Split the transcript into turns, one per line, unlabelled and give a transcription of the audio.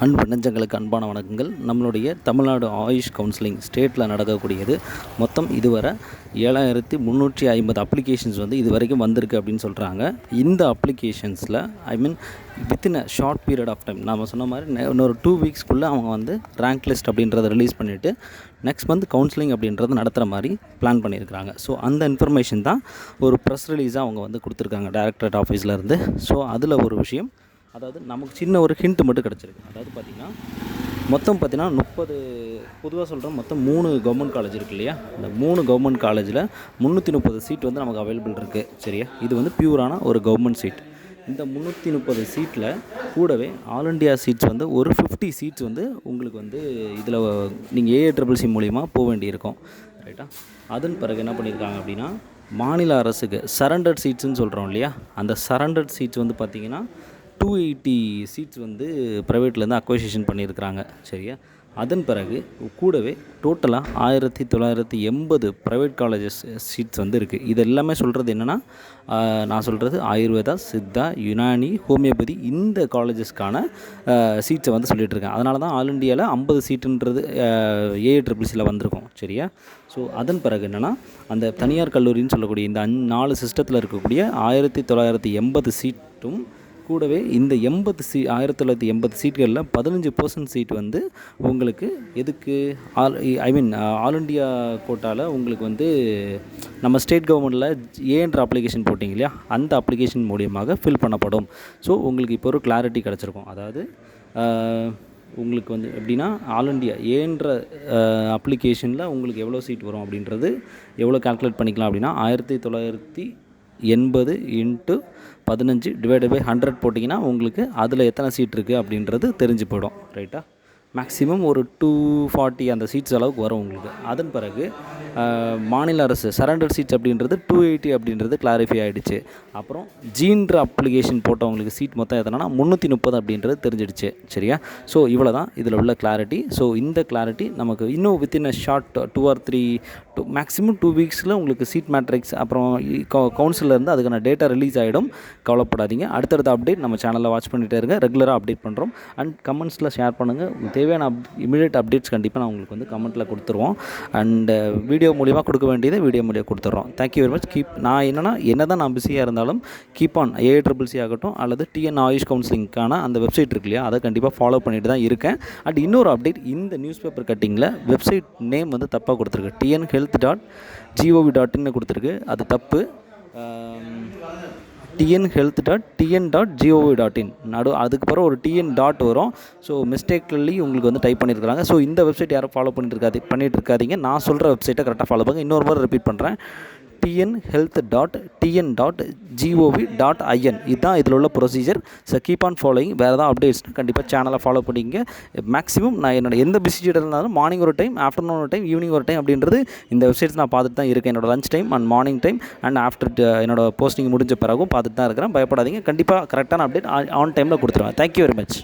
அன்பு நெஞ்சங்களுக்கு அன்பான வணக்கங்கள். நம்மளுடைய தமிழ்நாடு ஆயுஷ் கவுன்சிலிங் ஸ்டேட்டில் நடக்கக்கூடியது. மொத்தம் இதுவரை 7350 அப்ளிகேஷன்ஸ் இது வரைக்கும் வந்திருக்கு அப்படின்னு சொல்கிறாங்க. இந்த அப்ளிகேஷன்ஸில் within a short period of time நாம் சொன்ன மாதிரி இன்னொரு 2 வீக்ஸ்க்குள்ளே அவங்க ரேங்க் லிஸ்ட் அப்படின்றத ரிலீஸ் பண்ணிவிட்டு நெக்ஸ்ட் மந்த் கவுன்சிலிங் அப்படின்றத நடத்துகிற மாதிரி பிளான் பண்ணியிருக்கிறாங்க. ஸோ அந்த இன்ஃபர்மேஷன் தான் ஒரு ப்ரெஸ் ரிலீஸாக அவங்க கொடுத்துருக்காங்க டைரக்டரேட் ஆஃபீஸ்லேருந்து. ஸோ அதில் ஒரு விஷயம், அதாவது நமக்கு சின்ன ஒரு ஹிண்ட் மட்டும் கிடச்சிருக்கு. அதாவது மொத்தம் 30 பொதுவாக சொல்கிறோம், மொத்தம் 3 கவர்மெண்ட் காலேஜ் இருக்குது இல்லையா? இந்த 3 கவர்மெண்ட் காலேஜில் 330 சீட் நமக்கு அவைலபிள் இருக்குது. சரியா? இது பியூரான ஒரு கவர்மெண்ட் சீட். இந்த 330 சீட்டில் கூடவே ஆல் இண்டியா சீட்ஸ் ஒரு 50 சீட்ஸ் உங்களுக்கு இதில் நீங்கள் AACCC மூலிமா போக வேண்டியிருக்கும். ரைட்டா? அதன் பிறகு என்ன பண்ணியிருக்காங்க அப்படின்னா, மாநில அரசுக்கு சரண்டர்ட் சீட்ஸ்ன்னு சொல்கிறோம் இல்லையா? அந்த சரண்டர்ட் சீட்ஸ் பார்த்திங்கன்னா 280 சீட்ஸ் ப்ரைவேட்லேருந்து அக்வைசேஷன் பண்ணியிருக்கிறாங்க. சரியா? அதன் பிறகு கூடவே டோட்டலாக 1980 ப்ரைவேட் காலேஜஸ் சீட்ஸ் இருக்குது. இது எல்லாமே சொல்கிறது என்னென்னா, நான் சொல்கிறது ஆயுர்வேதா, சித்தா, யுனானி, ஹோமியோபதி இந்த காலேஜஸ்க்கான சீட்ஸை சொல்லிகிட்ருக்கேன். அதனால தான் ஆல் இண்டியாவில் 50 சீட்டுன்றது AACCCயில் வந்திருக்கும். சரியா? ஸோ அதன் பிறகு என்னென்னா, அந்த தனியார் கல்லூரின்னு சொல்லக்கூடிய இந்த 4 சிஸ்டத்தில் இருக்கக்கூடிய 1980 சீட்டும் கூடவே இந்த 1980 சீட்களில் 15% சீட் உங்களுக்கு எதுக்கு ஆல் இண்டியா கோட்டாவில் உங்களுக்கு நம்ம ஸ்டேட் கவர்மெண்ட்டில் ஏன்ற அப்ளிகேஷன் போட்டிங்க இல்லையா? அந்த அப்ளிகேஷன் மூலியமாக ஃபில் பண்ணப்படும். ஸோ உங்களுக்கு இப்போ ஒரு கிளாரிட்டி கிடச்சிருக்கும். அதாவது உங்களுக்கு எப்படின்னா, ஆல் இண்டியா ஏன்ற அப்ளிகேஷனில் உங்களுக்கு எவ்வளோ சீட் வரும் அப்படின்றது எவ்வளோ கால்குலேட் பண்ணிக்கலாம் அப்படின்னா, 1980 × 15 / 100 போட்டிங்கன்னா உங்களுக்கு அதில் எத்தனை சீட் இருக்குது அப்படின்றது தெரிஞ்சு போயிடும். ரைட்டா? மேக்ஸிமம் ஒரு 240 அந்த சீட்ஸ் அளவுக்கு வரும் உங்களுக்கு. அதன் பிறகு மாநில அரசு சரண்டர் சீட்ஸ் அப்படின்றது 280 அப்படின்றது கிளாரிஃபை ஆகிடுச்சு. அப்புறம் ஜீன்ற அப்ளிகேஷன் போட்டவங்களுக்கு சீட் மொத்தம் எத்தனைனா 330 அப்படின்றது தெரிஞ்சிடுச்சு. சரியா? ஸோ இவ்வளோ தான் இதில் உள்ள கிளாரிட்டி. ஸோ இந்த கிளாரிட்டி நமக்கு இன்னும் within a short 2 or 3 maximum 2 வீக்ஸில் உங்களுக்கு சீட் மேட்ரிக்ஸ் அப்புறம் கவுன்சிலேருந்து அதுக்கான டேட்டா ரிலீஸ் ஆகிடும். கவலைப்படாதீங்க. அடுத்தடுத்த அப்டேட் நம்ம சேனலில் வாட்ச் பண்ணிகிட்டே இருங்க. ரெகுலராக அப்டேட் பண்ணுறோம். அண்ட் கமெண்ட்ஸில் ஷேர் பண்ணுங்கள். தேவையான இமீடியட் அப்டேட்ஸ் கண்டிப்பாக நான் உங்களுக்கு கமெண்ட்டில் கொடுத்துருவோம். அண்ட் வீடியோ மூலிமா கொடுக்க வேண்டியதை வீடியோ மூலியம் கொடுத்துட்றோம். Thank you very much. நான் என்ன தான் நான் பிஸியாக இருந்தாலும் கீப் ஆன் AACCC ஆகட்டும் அல்லது TN ஆயுஷ் கவுன்சிலிங்கான அந்த வெப்சைட் இருக்கு இல்லையா, அதை கண்டிப்பாக ஃபாலோ பண்ணிட்டு தான் இருக்கேன். அண்ட் இன்னொரு அப்டேட், இந்த நியூஸ் பேப்பர் கட்டிங்கில் வெப்சைட் நேம் தப்பாக கொடுத்துருக்கு. TNhealth.gov.in கொடுத்துருக்கு. அது தப்பு. TNhealth.tn.gov.in அதுக்கப்புறம் ஒரு TN டாட் வரும். ஸோ மிஸ்டேக்லி உங்களுக்கு டைப் பண்ணியிருக்காங்க. ஸோ இந்த வெப்சைட் யாரும் ஃபாலோ பண்ணிட்டு இருக்காதீங்க. நான் சொல்கிற வெப்சைட்டை கரெக்டாக ஃபாலோ பண்ணுங்கள். இன்னொரு முறை ரிப்பீட் பண்ணுறேன். TNhealth.tn.gov.in இதுதான் இதில் உள்ள procedure. So keep on following. வேறு ஏதாவது அப்டேட்ஸ் கண்டிப்பாக சேனலை ஃபாலோ பண்ணிங்க. மேக்ஸிமம் நான் என்னோட எந்த பிஸி ஷெட்யூல் இருந்தாலும் மார்னிங் ஒரு டைம், ஆஃப்டர்நூன் ஒரு டைம், ஈவினிங் ஒரு டைம் அப்படின்றது இந்த வெப்சைட்ஸ் நான் பார்த்துட்டு தான் இருக்கேன். என்னோட lunch time and morning time and after என்னோட போஸ்டிங் முடிஞ்ச பிறகும் பார்த்துட்டு தான் இருக்கிறேன். பயப்படாதீங்க. கண்டிப்பாக கரெக்டான அப்டேட் ஆன் டைமில் கொடுத்துருவேன். Thank you very much.